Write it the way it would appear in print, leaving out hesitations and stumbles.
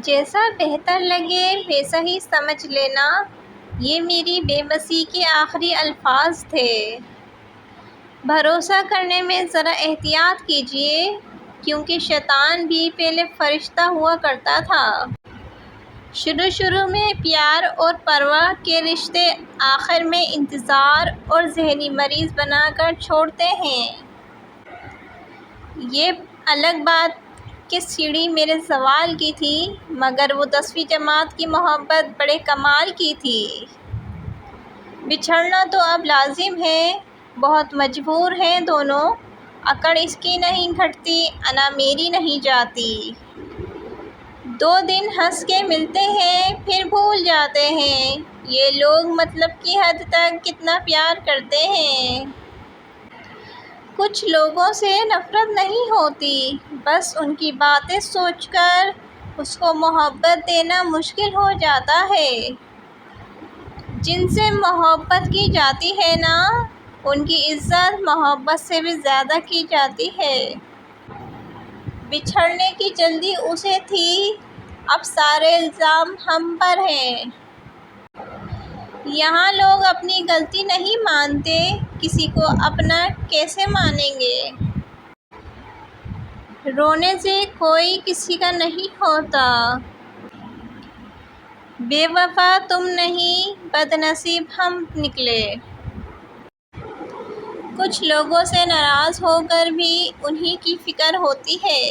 جیسا بہتر لگے ویسا ہی سمجھ لینا، یہ میری بے بسی کے آخری الفاظ تھے۔ بھروسہ کرنے میں ذرا احتیاط کیجیے، کیونکہ شیطان بھی پہلے فرشتہ ہوا کرتا تھا۔ شروع میں پیار اور پرواہ کے رشتے آخر میں انتظار اور ذہنی مریض بنا کر چھوڑتے ہیں۔ یہ الگ بات کہ سیڑھی میرے زوال کی تھی، مگر وہ 10ویں جماعت کی محبت بڑے کمال کی تھی۔ بچھڑنا تو اب لازم ہے، بہت مجبور ہیں دونوں، اکڑ اس کی نہیں گھٹتی، انا میری نہیں جاتی۔ 2 دن ہنس کے ملتے ہیں، پھر بھول جاتے ہیں، یہ لوگ مطلب کی حد تک کتنا پیار کرتے ہیں۔ کچھ لوگوں سے نفرت نہیں ہوتی، بس ان کی باتیں سوچ کر اس کو محبت دینا مشکل ہو جاتا ہے۔ جن سے محبت کی جاتی ہے نا، ان کی عزت محبت سے بھی زیادہ کی جاتی ہے۔ بچھڑنے کی جلدی اسے تھی، اب سارے الزام ہم پر ہیں۔ یہاں لوگ اپنی غلطی نہیں مانتے، کسی کو اپنا کیسے مانیں گے؟ رونے سے کوئی کسی کا نہیں ہوتا۔ بے وفا تم نہیں، بد نصیب ہم نکلے۔ کچھ لوگوں سے ناراض ہو کر بھی انہی کی فکر ہوتی ہے۔